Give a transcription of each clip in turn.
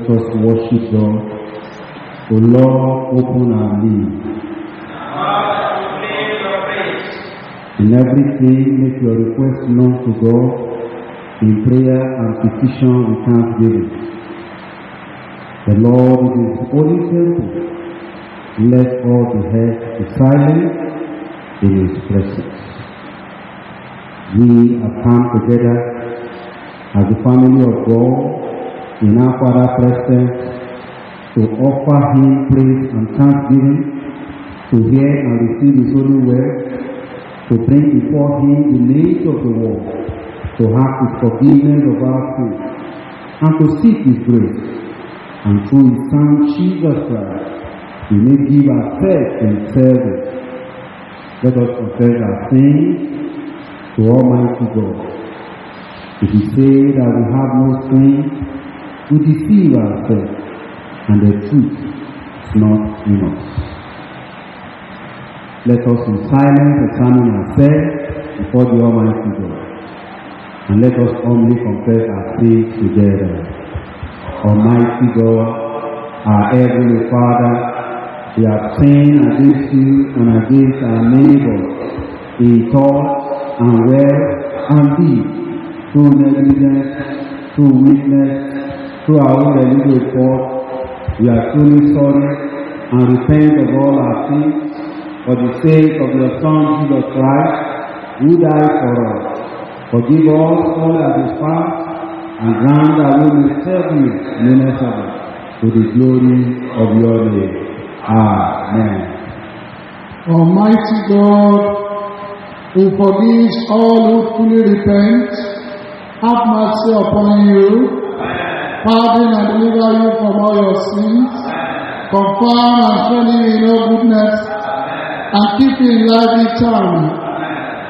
Let us worship God. O Lord, open our lips. In everything, make your request known to God in prayer and petition with thanksgiving. The Lord is his holy temple. Let all the earth be silent in his presence. We have come together as the family of God in our Father's presence to offer him praise and thanksgiving, to hear and receive his holy word, to bring before him the needs of the world, to have his forgiveness of our sins, and to seek his grace. And through his Son Jesus Christ, we may give ourselves in service. Let us confess our sins to Almighty God. If we say that we have no sin, we deceive ourselves, and the truth is not in us. Let us in silence examine ourselves before the Almighty God, and let us humbly confess our sins together. Almighty God, our Heavenly Father, we have sinned against you and against our neighbors in thought and word and deed, through negligence, through weakness, through our own deliberate fault. We are truly sorry and repent of all our sins for the sake of your Son Jesus Christ, who died for us. Forgive us all that is past, and grant that we may serve you innocently to the glory of your name. Amen. Almighty God, who forgives all who fully repent, have mercy upon you, pardon and deliver you from all your sins, confirm and strengthen you in all goodness, and keep you in life eternal,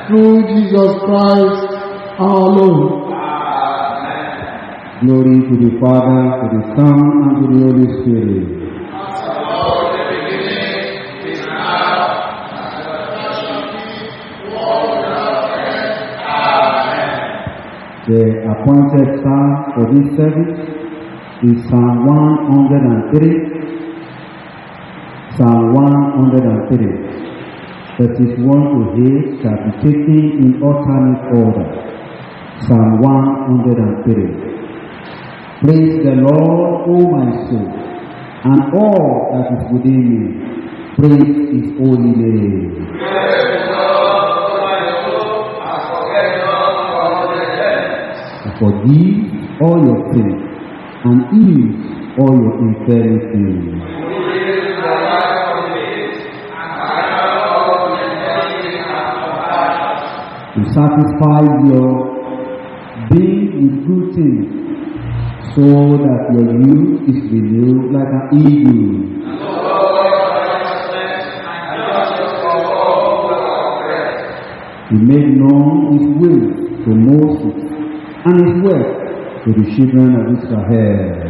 through Jesus Christ our Lord. Glory to the Father, to the Son, and to the Holy Spirit. As it was in the beginning, is now, and ever shall be, world without end. Amen. The appointed psalm for this service is Psalm 103. Psalm 103. Verses 1 to 8 shall be taken in alternate order. Psalm 103. Praise the Lord, O my soul, and all that is within me. Praise his holy name. Praise the Lord, O my soul, and forget not all the sins. Forgive all your sins, and heal all your infirmities. To satisfy your being with good things, so that your youth is renewed like an eagle. He made known his ways to Moses, and his work to the children of Israel.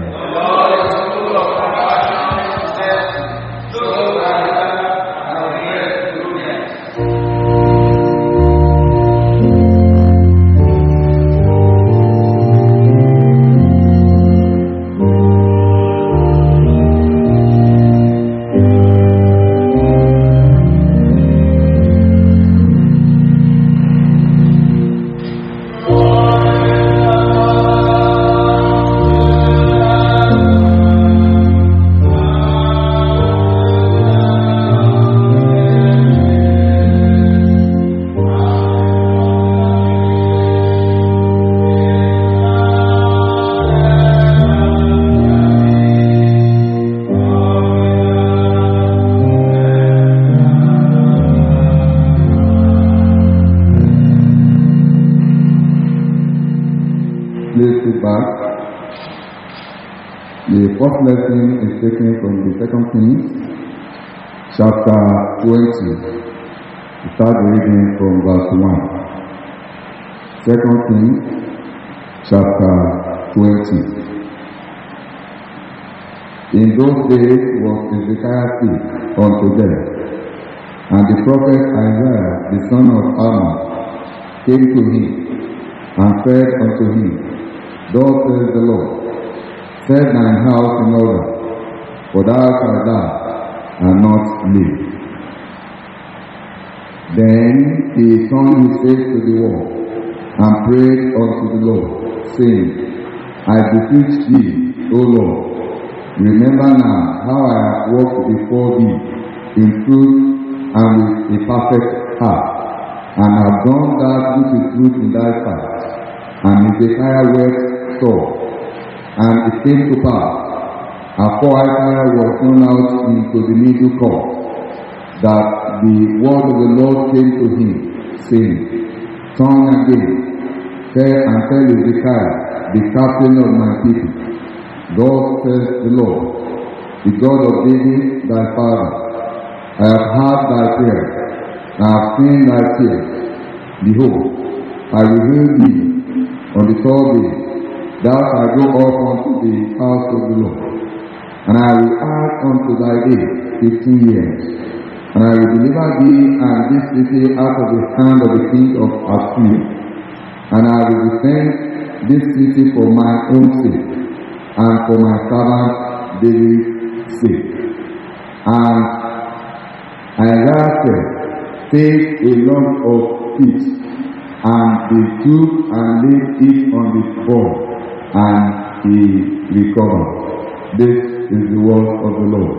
The first lesson is taken from the 2 Kings, chapter 20. We start reading from verse 1. 2 Kings, chapter 20. In those days was Hezekiah sick unto death, and the prophet Isaiah, the son of Amoz, came to him, and said unto him, Thus says the Lord, set thine house in order, for thou shalt die and not live. Then he turned his face to the wall, and prayed unto the Lord, saying, I beseech thee, O Lord, remember now how I have walked before thee in truth and with a perfect heart, and have done that which is good in thy sight. And Hezekiah wept sore. And it came to pass, after Isaiah was thrown out into the middle court, that the word of the Lord came to him, saying, Turn again, and tell Hezekiah, the captain of my people, Thus says the Lord, the God of David thy father, I have heard thy prayer, I have seen thy tears. Behold, I will heal thee. On the third day, thou shalt go up unto the house of the Lord, and I will add unto thy days 15 years, and I will deliver thee and this city out of the hand of the king of Assyria, and I will defend this city for my own sake, and for my servant David's sake. And Isaiah said, Take a lump of fish, and they took and laid it on the board, and he recovered. This is the word of the Lord.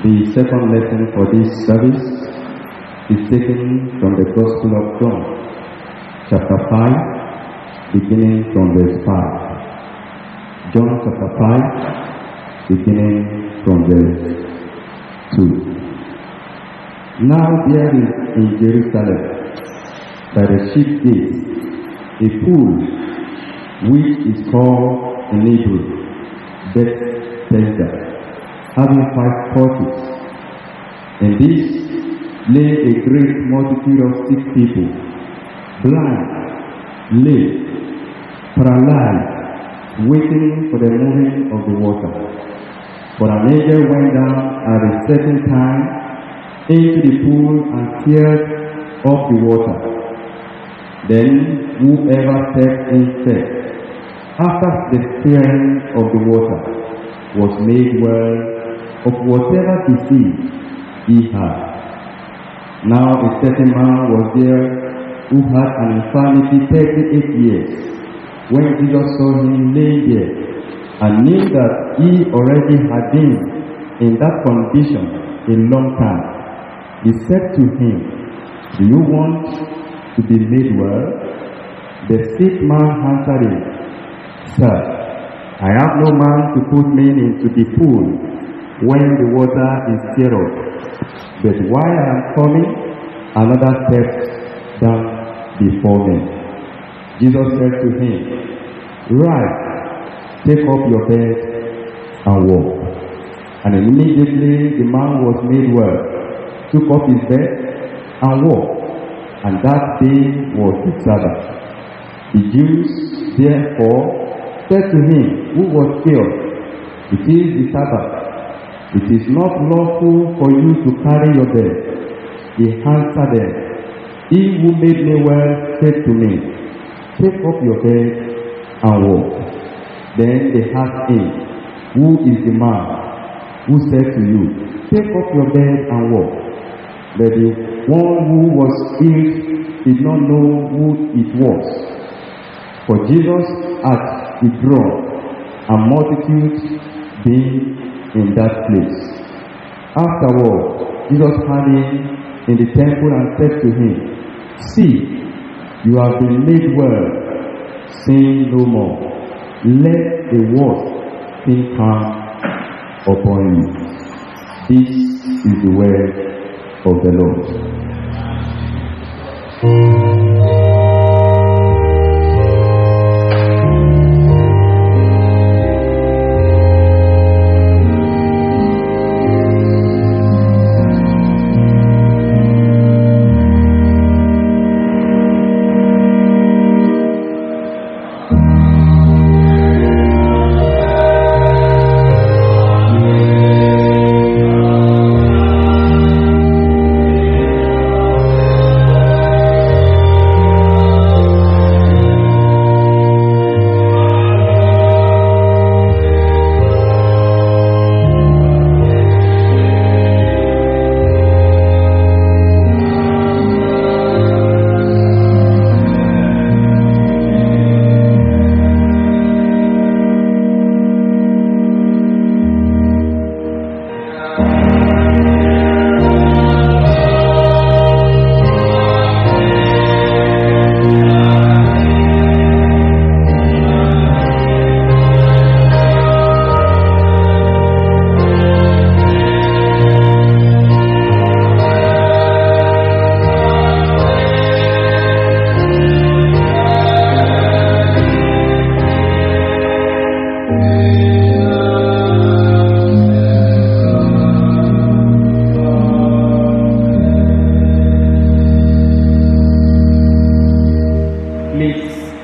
The second lesson for this service is taken from the Gospel of John, chapter 5, beginning from verse 5. John chapter 5, beginning from verse 2. Now there is in Jerusalem, by the sheep gate, a pool, which is called in Hebrew Bethesda, having 5 porches. In this lay a great multitude of sick people, blind, lame, paralyzed, waiting for the moving of the water. For an angel went down at a certain time into the pool and stirred up the water. Then whoever stepped in first, after the stirring of the water, was made well of whatever disease he had. Now a certain man was there who had an infirmity 38 years. When Jesus saw him laying there, and knew that he already had been in that condition a long time, he said to him, Do you want to be made well? The sick man answered him, Sir, I have no man to put me into the pool when the water is stirred up. But while I am coming, another steps down before me. Jesus said to him, Rise, take up your bed and walk. And immediately the man was made well, took up his bed and walked. And that day was the Sabbath. The Jews therefore said to him who was ill, It is the Sabbath. It is not lawful for you to carry your bed. He answered them, He who made me well said to me, Take up your bed and walk. Then they asked him, Who is the man who said to you, Take up your bed and walk? But the one who was ill did not know who it was. For Jesus had withdrawn, and multitudes being in that place. Afterward, Jesus had him in the temple and said to him, See, you have been made well, sin no more. Let the word thing come upon you. This is the word of the Lord.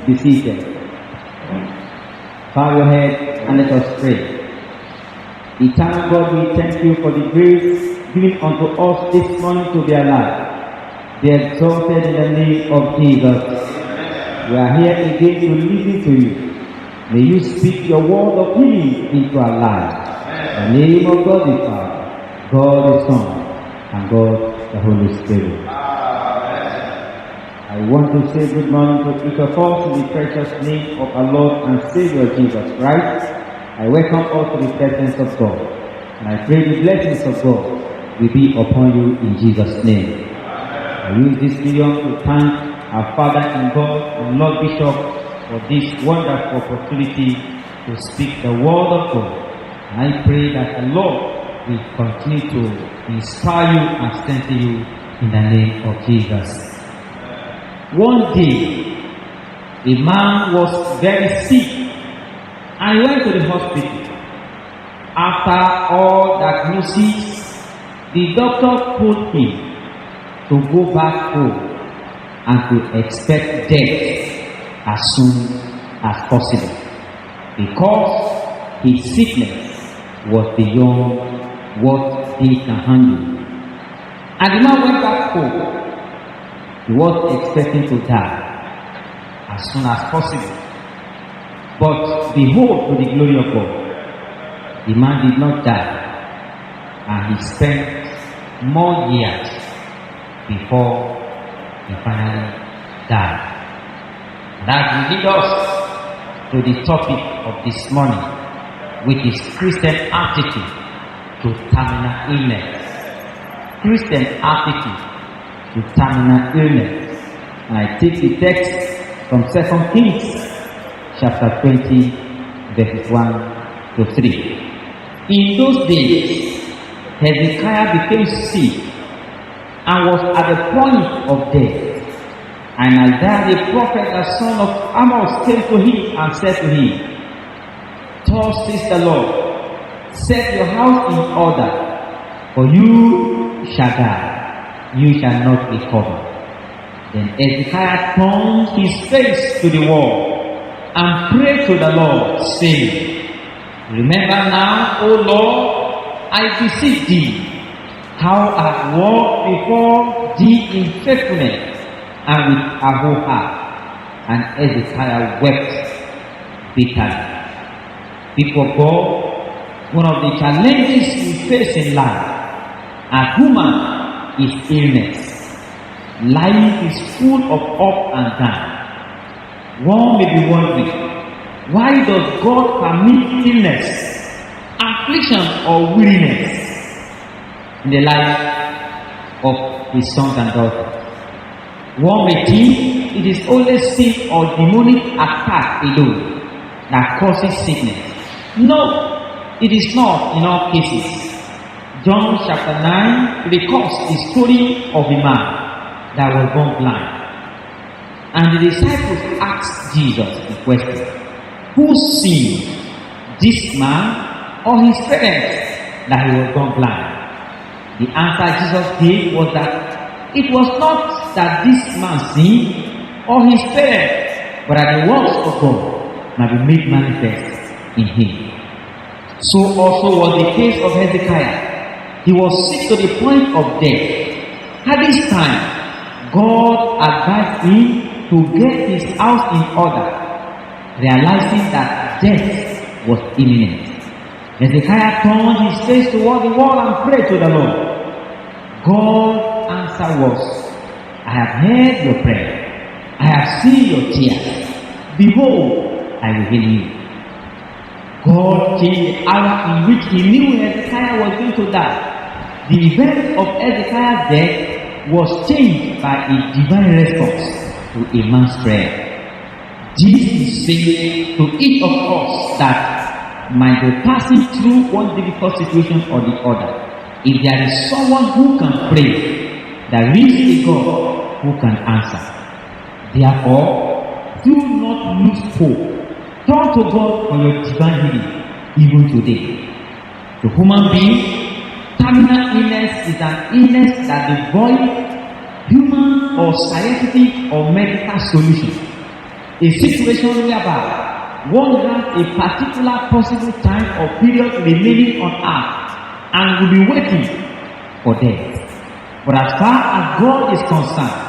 Be seated. Bow your head and let us pray. Eternal God, we thank you for the grace given unto us this morning to be alive. Be exalted in the name of Jesus. We are here again to listen to you. May you speak your word of healing into our lives. In the name of God the Father, God the Son, and God the Holy Spirit. I want to say good morning to each of us in the precious name of our Lord and Savior Jesus Christ. I welcome all to the presence of God, and I pray the blessings of God will be upon you in Jesus' name. I use this medium to thank our Father in God and Lord Bishop for this wonderful opportunity to speak the word of God. And I pray that the Lord will continue to inspire you and strengthen you in the name of Jesus. One day, a man was very sick and he went to the hospital. After all diagnosis, the doctor told him to go back home and to expect death as soon as possible because his sickness was beyond what he can handle. And the man went back home. He was expecting to die as soon as possible. But behold, to the glory of God, the man did not die, and he spent more years before he finally died. That will lead us to the topic of this morning, which is Christian attitude to terminal illness. Christian attitude to terminal illness. And I take the text from 2 Kings chapter 20 verses 1 to 3. In those days, Hezekiah became sick and was at the point of death. And Isaiah the prophet, the son of Amos, came to him and said to him, Thus says the Lord, set your house in order, for you shall die, you shall not recover. Then Hezekiah turned his face to the wall and prayed to the Lord, saying, Remember now, O Lord, I beseech thee, how I have walked before thee in faithfulness and with a whole heart. And Hezekiah wept bitterly. People of God, one of the challenges we face in life as human is illness. Life is full of up and down. One may be wondering, why does God permit illness, affliction, or weariness in the life of his sons and daughters. One may think it is only sin or demonic attack alone that causes sickness. No, it is not in all cases. John chapter 9 records the story of a man that was born blind. And the disciples asked Jesus the question, who sinned, this man or his parents, that he was born blind? The answer Jesus gave was that it was not that this man sinned or his parents, but that the works of God might be made manifest in him. So also was the case of Hezekiah. He was sick to the point of death. At this time, God advised him to get his house in order, realizing that death was imminent. Hezekiah turned his face toward the wall and prayed to the Lord. God's answer was, I have heard your prayer. I have seen your tears. Behold, I will heal you. God changed the hour in which he knew Hezekiah was going to die. The event of Hezekiah's death was changed by a divine response to a man's prayer. Jesus is saying to each of us that might be passing through one difficult situation or the other. If there is someone who can pray, there is a God who can answer. Therefore, do not lose hope. Turn to God for your divine healing, even today. To human beings, terminal illness is an illness that devoid human or scientific or medical solution. A situation whereby one has a particular possible time or period remaining on earth and will be waiting for death. But as far as God is concerned,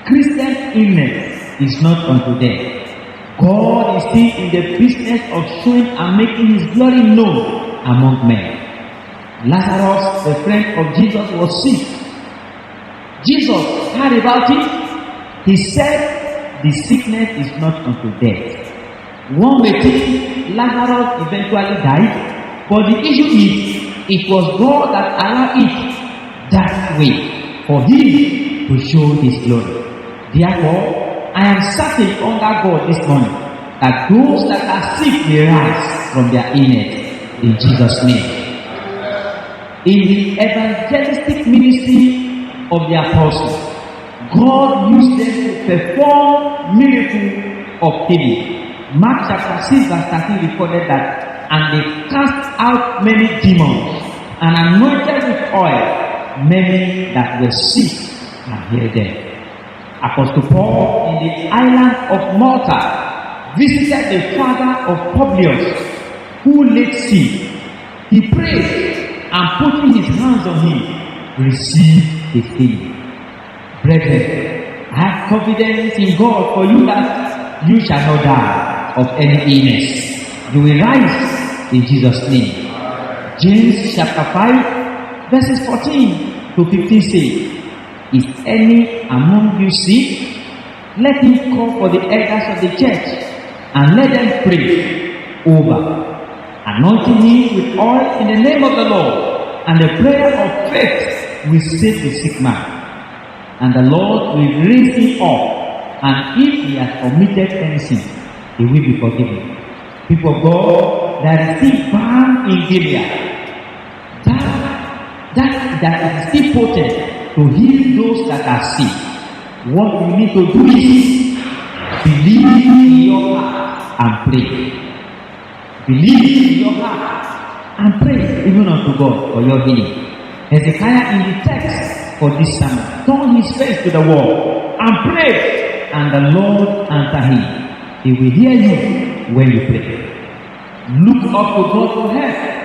Christian illness is not unto death. God is still in the business of showing and making his glory known among men. Lazarus, the friend of Jesus, was sick. Jesus heard about it. He said the sickness is not unto death. One may think Lazarus eventually died, but the issue is it was God that allowed it that way for him to show his glory. Therefore, I am certain under God this morning that those that are sick may rise from their illness in Jesus' name. In the evangelistic ministry of the apostles, God used them to perform miracles of healing. Mark chapter 6 verse 13 recorded that, and they cast out many demons and anointed with oil many that were sick and healed them. Apostle Paul in the island of Malta visited the father of Publius, who lay sick. He prayed and putting his hands on him, received his healing. Brethren, I have confidence in God for you that you shall not die of any illness. You will rise in Jesus' name. James chapter 5 verses 14 to 15 say, is any among you sick? Let him call for the elders of the church and let them pray over, anointing him with oil in the name of the Lord, and the prayer of faith will save the sick man, and the Lord will raise him up, and if he has committed any sin, he will be forgiven. People of God, there is still balm in Gilead. That is still potent to heal those that are sick. What you need to do is believe in your heart and pray. Believe in your heart and pray even unto God for your healing. Hezekiah in the text for this sermon turned his face to the wall and prayed, and the Lord answered him. He will hear you when you pray. Look up to God for help.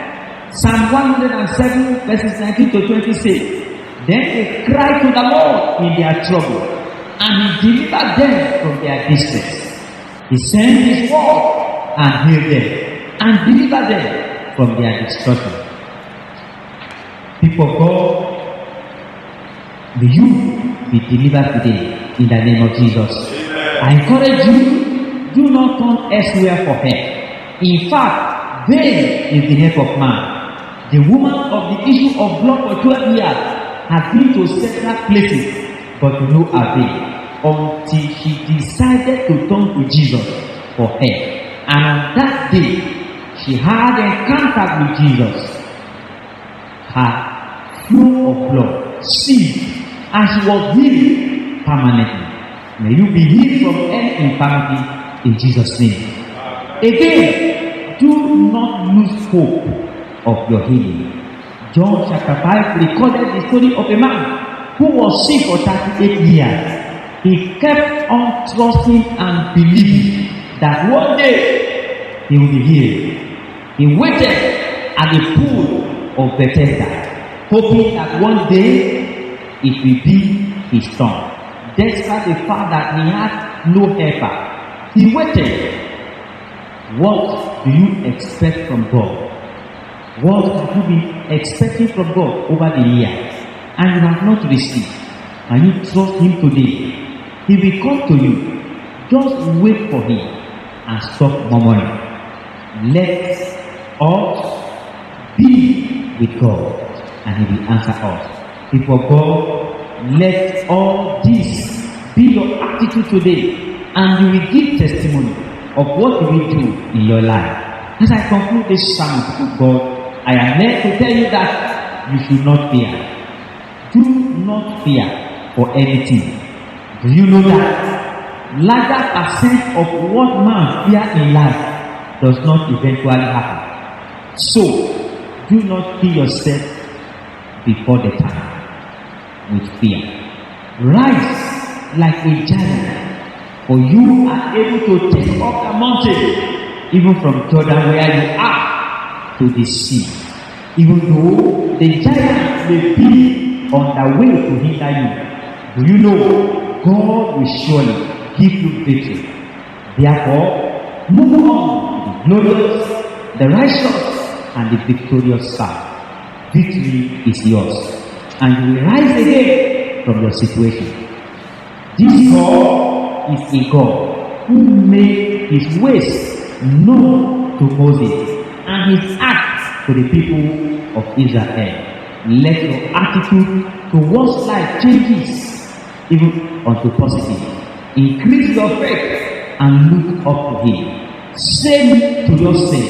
Psalm 107 verses 19 to 20 say, then they cried to the Lord in their trouble, and he delivered them from their distress. He sent his word and healed them, and delivered them from their destruction. People of God, may you be delivered today in the name of Jesus. Amen. I encourage you, do not turn elsewhere for help. In fact, vain is the help of man. The woman of the issue of blood for 12 years had been to several places, but to no avail, until she decided to turn to Jesus for help. And on that day, she had encounter with Jesus. Her flow of blood ceased, and she was healed permanently. May you be healed from any infirmity in Jesus' name. Again, do not lose hope of your healing. John chapter 5 recorded the story of a man who was sick for 38 years. He kept on trusting and believing that one day he will be healed. He waited at the pool of Bethesda, hoping that one day it will be his turn. Despite the fact that he had no helper, he waited. What do you expect from God? What have you been expecting from God over the years and you have not received? And you trust Him today. He will come to you. Just wait for Him and stop murmuring. Let us be with God and He will answer us. Before God, let all this be your attitude today, and you will give testimony of what He will do in your life. As I conclude this sermon of God, I am led to tell you that you should not fear. Do not fear for anything. Do you know that larger percent of what man fears in life does not eventually happen? So, do not kill yourself before the time with fear. Rise like a giant, for you are able to take up the mountain, even from Jordan where you are, to the sea. Even though the giant may be on the way to hinder you, do you know God will surely give you victory? Therefore, move on to the glorious, the righteous, and the victorious side. Victory is yours, and you will rise again from your situation. This God is a God who made His ways known to Moses and His acts to the people of Israel. Let your attitude towards life changes even unto positive. Increase your faith and look up to Him. Say to yourself,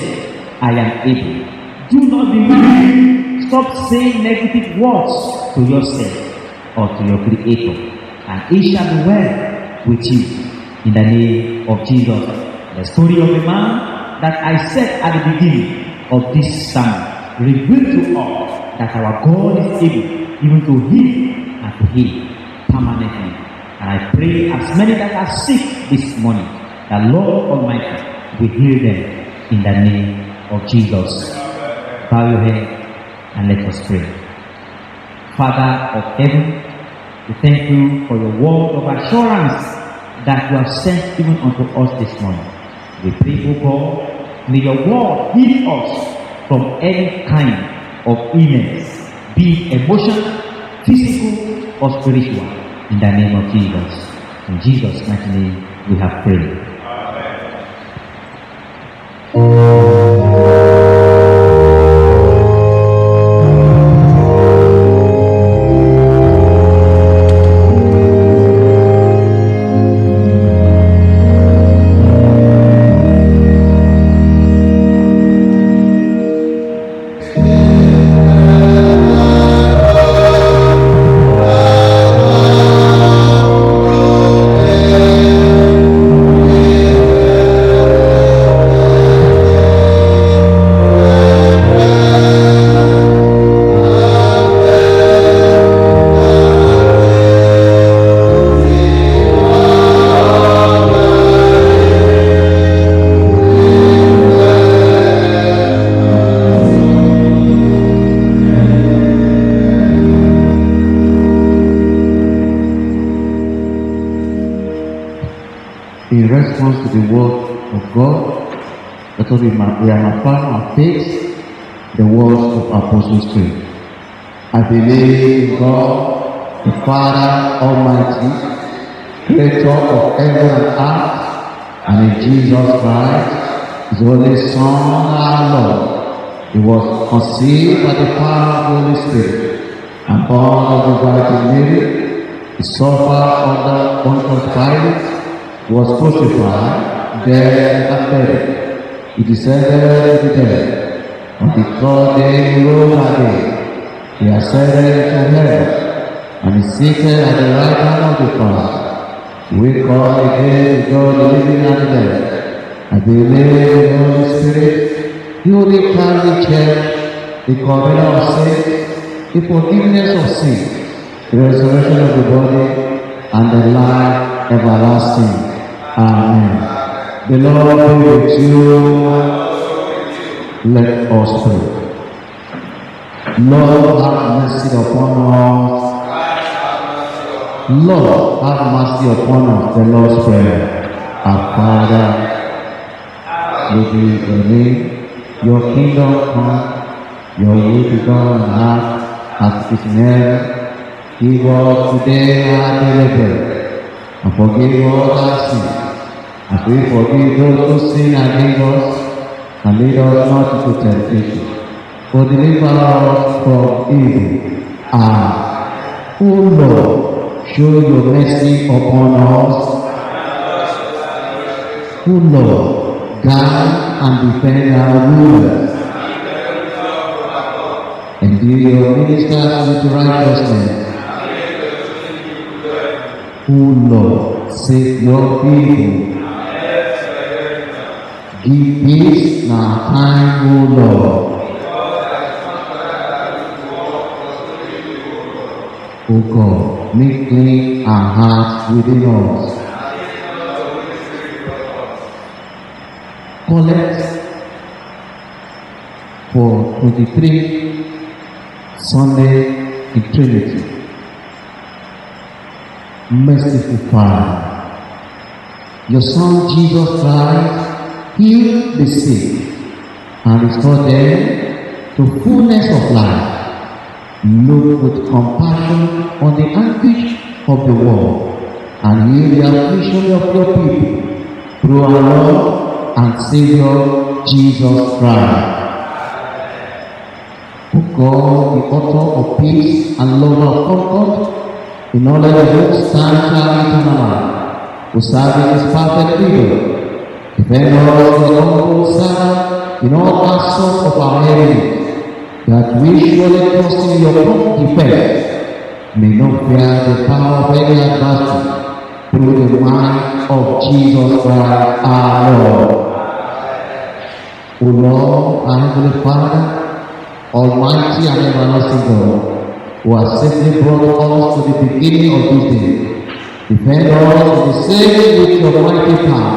I am able. Do not be weary. Stop saying negative words to yourself or to your Creator, and it shall be well with you. In the name of Jesus. The story of a man that I said at the beginning of this sermon revealed to us that our God is able even to heal and to heal permanently. And I pray as many that are sick this morning, that Lord Almighty will heal them in the name of Jesus. Bow your head and let us pray. Father of heaven, we thank you for your word of assurance that you have sent even unto us this morning. We pray, O God, may your word heal us from any kind of illness, be it emotional, physical, or spiritual, in the name of Jesus. In Jesus' mighty name we have prayed. In response to the word of God, that we are affirm our faith, the words of Apostles' Creed. I believe in God, the Father Almighty, Creator of heaven and earth, and in Jesus Christ, His only Son, our Lord. He was conceived by the power of the Holy Spirit, and born of the Virgin Mary, he suffered under Pontius Pilate, was crucified, dead and buried. He descended to the dead. On the third day he rose again. He ascended into heaven, and is seated at the right hand of the Father. He will come again to judge the living and the dead. I believe in the Holy Spirit, the Holy Catholic Church, the communion of saints, the forgiveness of sins, the resurrection of the body, and the life everlasting. Amen. The Lord be with you. Let us pray. Lord, have mercy upon us. Lord, have mercy upon us. The Lord's Prayer. Our Father, with your name, your kingdom come, your will be done on earth as it is in heaven. Give us today our daily bread, and forgive us our sins, as we forgive those who sin against us, and lead us not into temptation, but deliver us from evil. Amen. O Lord, show your mercy upon us. O Lord, guide and defend our rulers, and do your ministers with righteousness. O Lord, save your people. Give peace in our time, O Lord. O God, make clean our hearts within us. Collect for 23 Sunday in Trinity. Merciful Father, your Son Jesus Christ healed the sick and restored them to fullness of life. Look with compassion on the anguish of the world and heal the affliction of your people through our Lord and Savior Jesus Christ. O God, the author of peace and lover of comfort, in all of which stands our eternal life, who serve in his perfect freedom, defend us, your humble servant, in all actions of our enemies, that we surely trust in your prompt defense, may not fear the power of any adversary, through the might of Jesus Christ our Lord. O Lord, our Heavenly Father, Almighty and everlasting God, who has safely brought us to the beginning of this day, defend us to the same with your mighty power,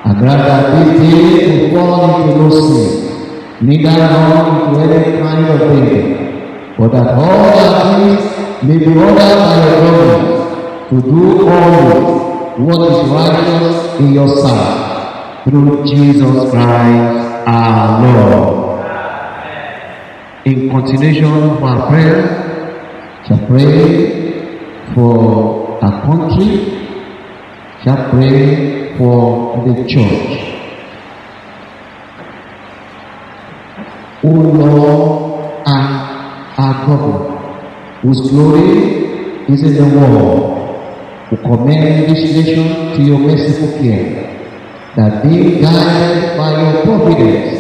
and grant that this day will fall into no sin, neither run into any kind of danger, but that all our things may be ordered by your government, to do always what is righteous in your sight, through Jesus Christ our Lord. In continuation of our prayer, shall pray for our country, shall pray for the church. O Lord and our God, whose glory is in the world, who commend this nation to your merciful care, that being guided by your providence,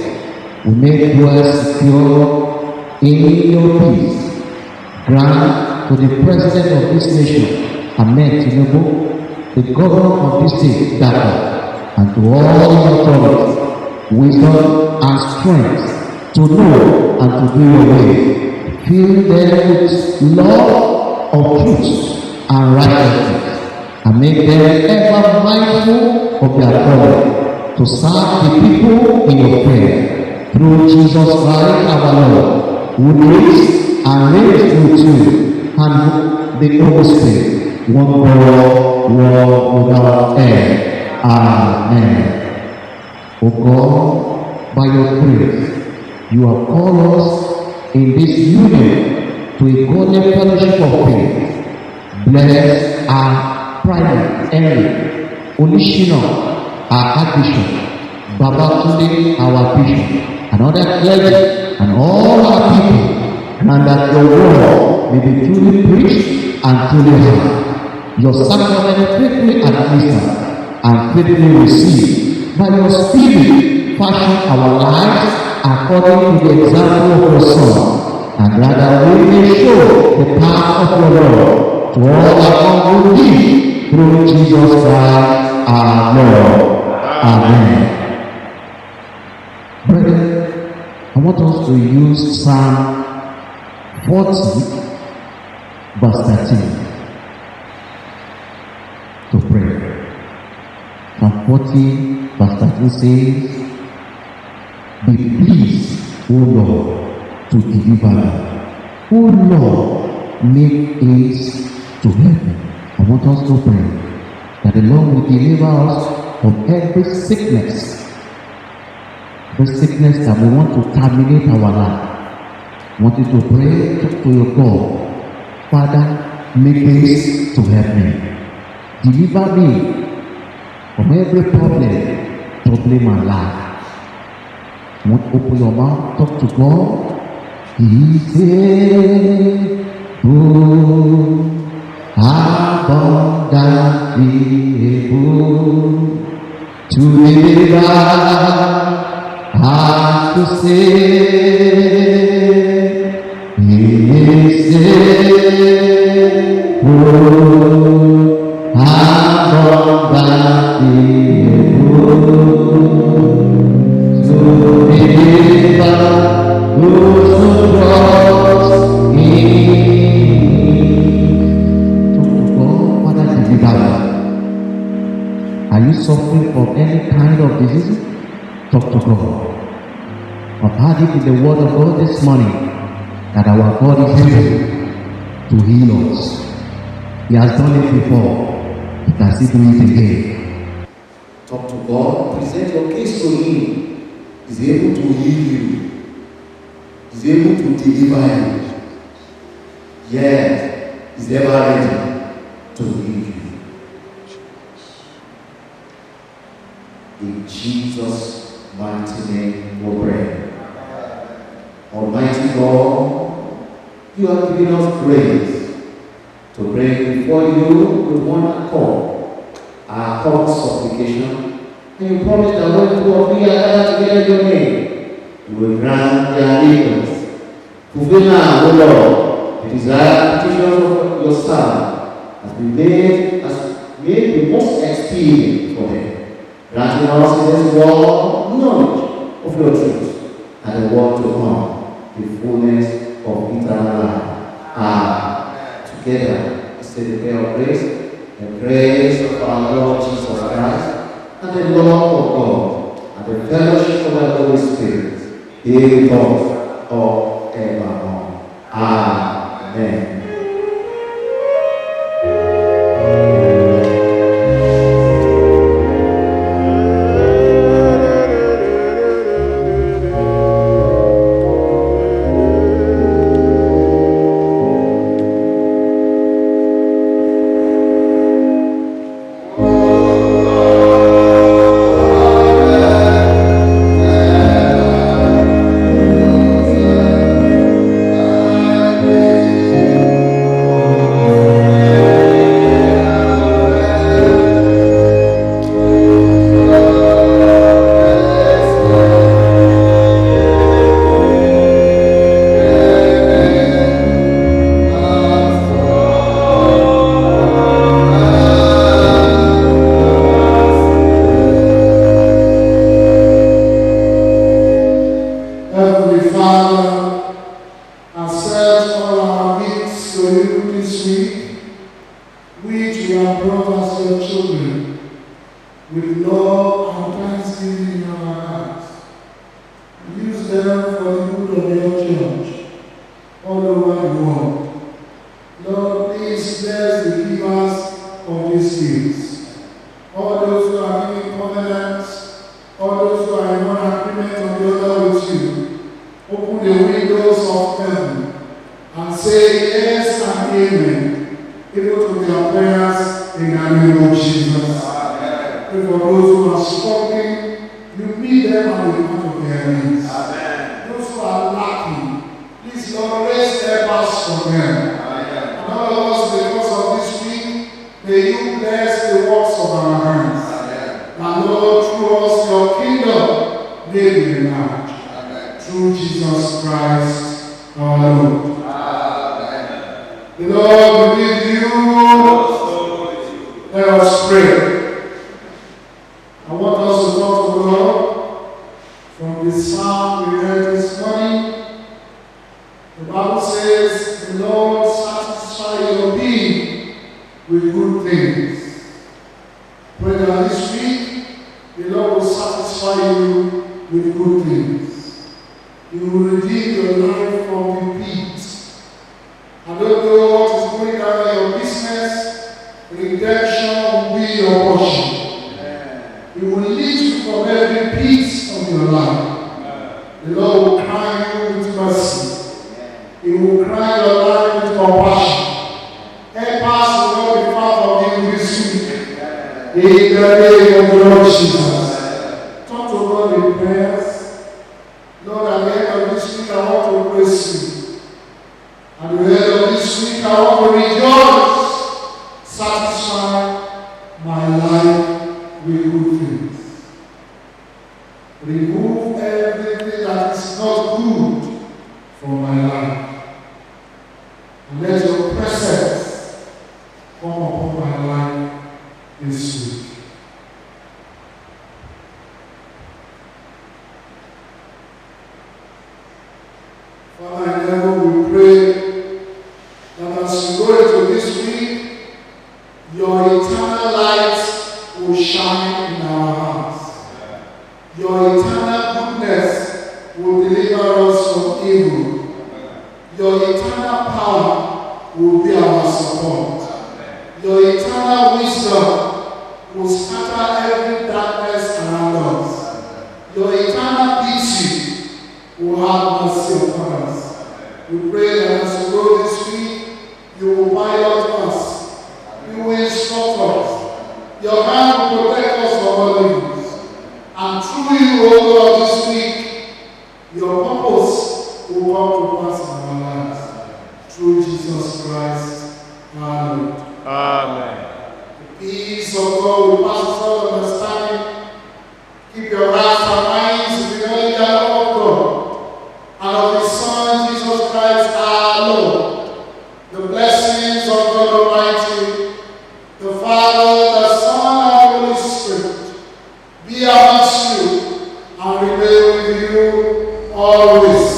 we may dwell secure in your peace. Grant to the President of this nation, Ahmed Ijebu, the Governor of this state, Dhaka, and to all the authorities, wisdom and strength to know and to do your way. Fill them with love of truth and righteousness, and make them ever mindful of their calling to serve the people in your prayer. Through Jesus Christ our Lord, who lives and reigns with you and the Holy Spirit, one God, world without end. Amen. O God, by your grace, you have called us in this union to a godly fellowship of faith. Bless our Primate Henry, Olishino, our Archbishop, Babatunde, our Bishop, and other clergy, and all our people, and that your word may be truly preached and truly heard. Your sacrament faithfully administered and faithfully received. By your Spirit, fashion our lives according to the example of your Son, and rather we may show the path of your Lord to all that who believe through Jesus Christ our Lord. Amen. Brethren, I want us to use Psalm 40, verse 13 to pray. Psalm 40, verse 13 says, be pleased, O Lord, to deliver me. O Lord, make haste to help me. I want us to pray that the Lord will deliver us from every sickness. The sickness that we want to terminate our life. I want you to pray to your God. Father, make haste to help me. Deliver me from every problem troubling my life. I want to open your mouth, talk to God. Ijebu, abundantly able to deliver and to save. Are you suffering from any kind of disease? Talk to God. I've heard it in the word of God this morning that our God is able to heal us. He has done it before. He can still do it again. Talk to God. Present your case to Him. He's able to heal you. He's able to deliver you. Yes, He's ever ready to heal you. In Jesus' mighty name we pray. Almighty God, you have given us grace to pray before you with one accord, our common supplication, and you promise that when two or three are gathered together in your name, you will grant their needs. Fulfill now, O Lord, the desired petitions of your Son has been made the most expedient for them. Granting us in this world knowledge of your truth and the world to come, the fullness of eternal life. Together, we say the prayer of grace, the grace of our Lord Jesus Christ, and the love of God, and the fellowship of the Holy Spirit, be with us all evermore. Amen. Those who are lacking, please, Lord, raise their hearts for them. all of us in the course of this week, may you bless the works of our hands. And Lord, through us, your kingdom may be enlarged. Through Jesus Christ, our Lord. Amen. The Lord be with you. Let us pray. I want us to talk to the Lord from the psalm we read this morning. The Bible says, the Lord satisfy your being with good things. Pray that this week, the Lord will satisfy you with good things. He will redeem your life from the pit. I don't know what is going on in your business. Redemption will be your portion. He will lead you from every pit of your life. The Lord will crown you with mercy. He will crown your life with compassion. Help us to not be far from you this week. In the name of the Lord Jesus. Talk to God in prayers. Lord, at the end of this week, I want to praise you. At the end of this week, I want to rejoice. Satisfy my life with good things. Remove everything that is not good from my life. And let your presence come upon my life this week. Father in heaven, we pray that as we go into this week, your eternal light will shine in our hearts. Your eternal goodness will deliver us from evil. Your eternal power will be our support. Your eternal wisdom will scatter every darkness around us. Your eternal beauty will have mercy upon us. We pray that as we go this week, you will pilot us. You will instruct us. Your hand will protect us from all evils. And through you, O Lord, this week, your purpose will come to pass in our lives. Through Jesus Christ, our Lord. Amen. The peace of God will pass all understanding. Keep your hearts and minds in the only love of God and of His Son, Jesus Christ, our Lord. The blessings of God Almighty, the Father, the Son, and the Holy Spirit, be amongst you and remain with you always.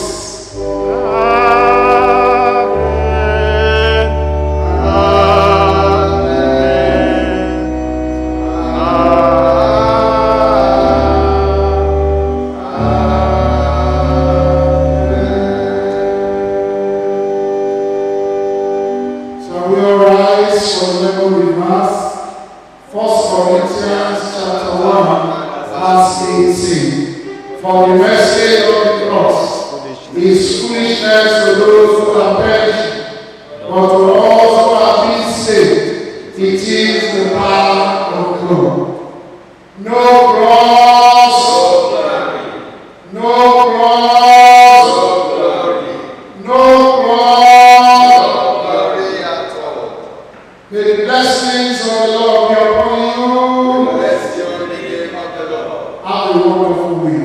For the mercy of the cross is foolishness to those who are perishing, but to all who are being saved, it is the power of God. No cross, no cross, no cross, may the blessings of the Lord be upon you. Bless your name of the Lord. Have a wonderful week.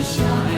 shine.